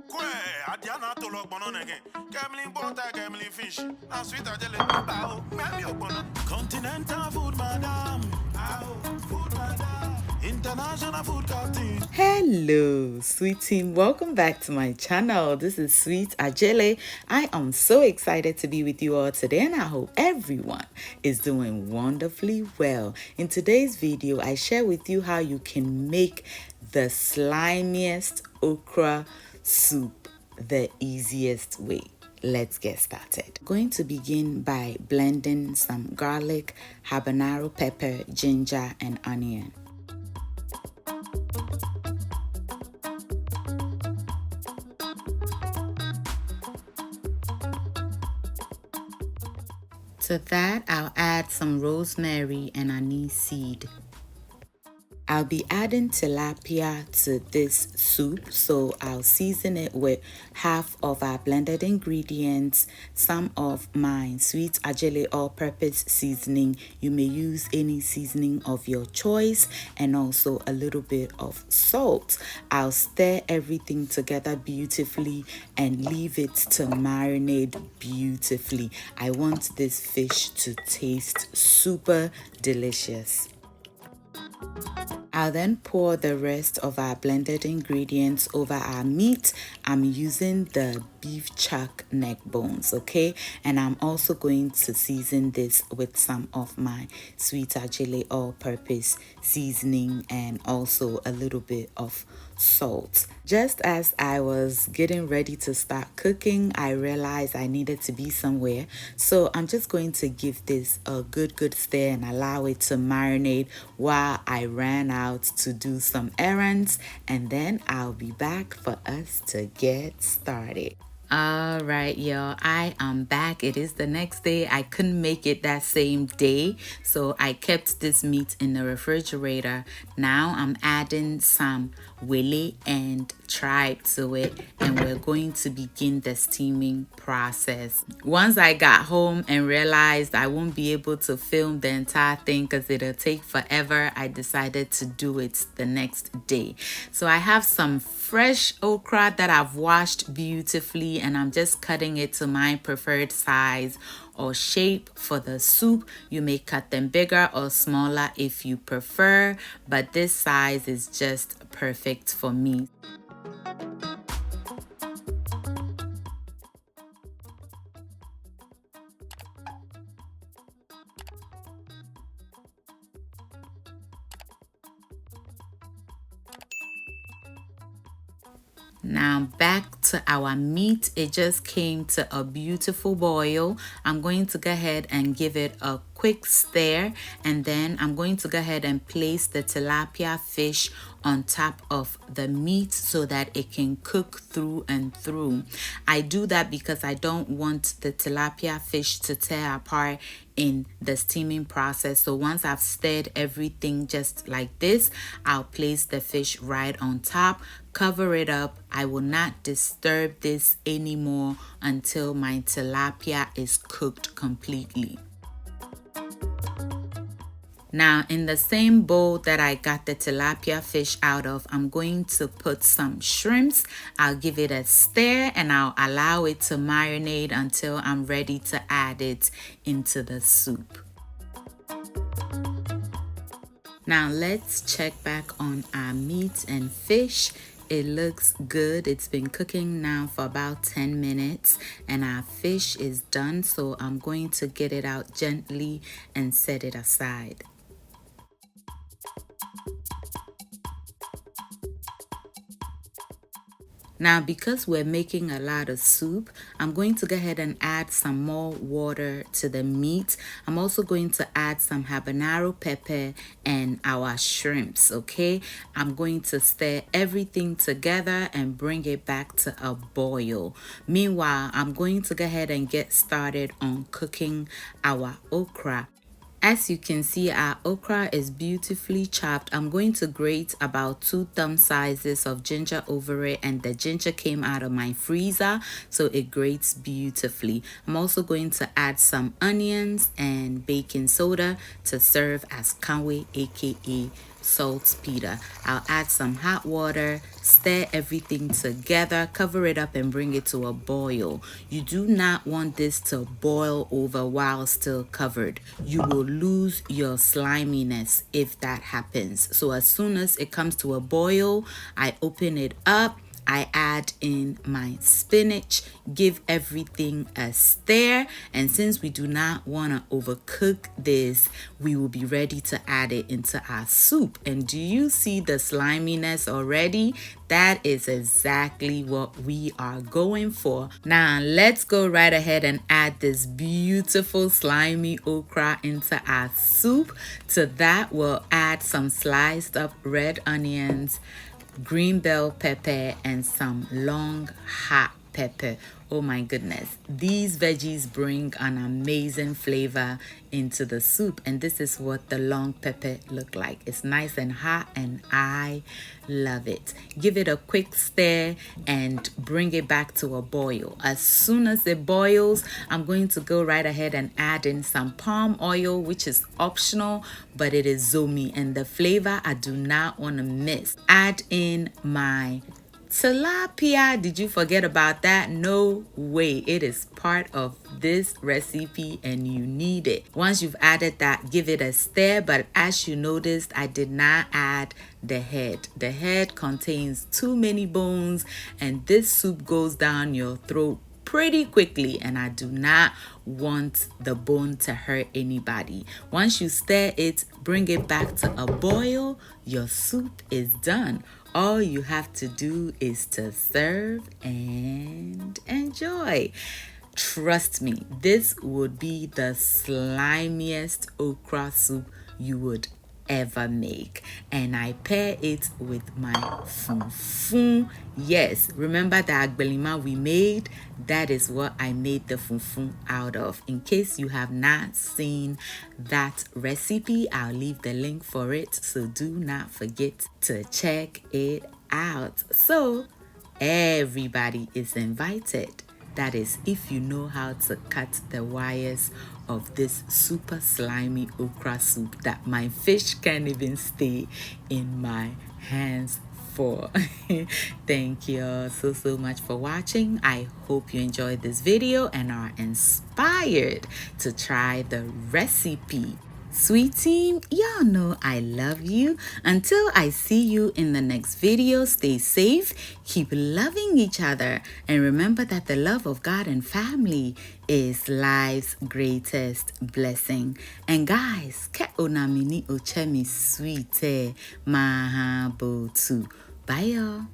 Adiana to lock bonon again. Gambling butter, gambling fish. Now sweet Adjeley. Bow, mammy open. Continental food, madam. Food, madam. International food captain. Hello, sweet team. Welcome back to my channel. This is Sweet Adjeley. I am so excited to be with you all today, and I hope everyone is doing wonderfully well. In today's video, I share with you how you can make the slimiest okra soup the easiest way. Let's get started. I'm going to begin by blending some garlic, habanero pepper, ginger, and onion. To that, I'll add some rosemary and aniseed. I'll be adding tilapia to this soup, so I'll season it with half of our blended ingredients, some of my Sweet Adjeley all-purpose seasoning. You may use any seasoning of your choice, and also a little bit of salt. I'll stir everything together beautifully and leave it to marinate beautifully. I want this fish to taste super delicious. I'll then pour the rest of our blended ingredients over our meat. I'm using the beef chuck neck bones, okay? And I'm also going to season this with some of my Sweet Adjeley all-purpose seasoning and also a little bit of salt. Just as I was getting ready to start cooking, I realized I needed to be somewhere. So I'm just going to give this a good stir and allow it to marinate while I ran out to do some errands, and then I'll be back for us to get started. All right, y'all, I am back. It is the next day. I couldn't make it that same day, so I kept this meat in the refrigerator. Now I'm adding some wele and tribe to it, and we're going to begin the steaming process. Once I got home and realized I won't be able to film the entire thing because it'll take forever, I decided to do it the next day. So I have some fresh okra that I've washed beautifully, and I'm just cutting it to my preferred size or shape for the soup. You may cut them bigger or smaller if you prefer, but this size is just perfect for me. Now back to our meat. It just came to a beautiful boil. I'm going to go ahead and give it a quick stir, and then I'm going to go ahead and place the tilapia fish on top of the meat so that it can cook through and through. I do that because I don't want the tilapia fish to tear apart in the steaming process. So once I've stirred everything just like this, I'll place the fish right on top, cover it up. I will not disturb this anymore until my tilapia is cooked completely. Now, in the same bowl that I got the tilapia fish out of, I'm going to put some shrimps. I'll give it a stir and I'll allow it to marinate until I'm ready to add it into the soup. Now, let's check back on our meat and fish. It looks good. It's been cooking now for about 10 minutes and our fish is done. So I'm going to get it out gently and set it aside. Now, because we're making a lot of soup, I'm going to go ahead and add some more water to the meat. I'm also going to add some habanero pepper and our shrimps, okay? I'm going to stir everything together and bring it back to a boil. Meanwhile, I'm going to go ahead and get started on cooking our okra. As you can see, our okra is beautifully chopped. I'm going to grate about 2 thumb sizes of ginger over it, and the ginger came out of my freezer, so it grates beautifully. I'm also going to add some onions and baking soda to serve as kanwe, aka saltpeter. I'll add some hot water, stir everything together, cover it up and bring it to a boil. You do not want this to boil over while still covered. You will lose your sliminess if that happens. So as soon as it comes to a boil, I open it up. I add in my spinach, give everything a stir, and since we do not want to overcook this, we will be ready to add it into our soup. And do you see the sliminess already? That is exactly what we are going for. Now let's go right ahead and add this beautiful slimy okra into our soup. To that, we'll add some sliced up red onions, green bell pepper, and some long hot pepper. Oh my goodness, these veggies bring an amazing flavor into the soup, and this is what the long pepper look like. It's nice and hot and I love it. Give it a quick stir and bring it back to a boil. As soon as it boils, I'm going to go right ahead and add in some palm oil, which is optional, but it is zomi, and the flavor I do not want to miss. Add in my tilapia. Did you forget about that? No way. It is part of this recipe and you need it. Once you've added that, give it a stir, but as you noticed, I did not add the head. The head contains too many bones and this soup goes down your throat pretty quickly, and I do not want the bone to hurt anybody. Once you stir it, bring it back to a boil, your soup is done. All you have to do is to serve and enjoy. Trust me, this would be the slimiest okra soup you would ever make, and I pair it with my FuFu. Yes, remember the agbelima we made? That is what I made the FuFu out of. In case you have not seen that recipe, I'll leave the link for it, so do not forget to check it out. So everybody is invited. That is, if you know how to cut the wires of this super slimy okra soup that my fish can't even stay in my hands for. Thank you all so much for watching. I hope you enjoyed this video and are inspired to try the recipe. Sweet team, y'all know I love you. Until I see you in the next video, stay safe, keep loving each other, and remember that the love of God and family is life's greatest blessing. And guys, ke onamini ochemi sweet mahabotu. Bye y'all.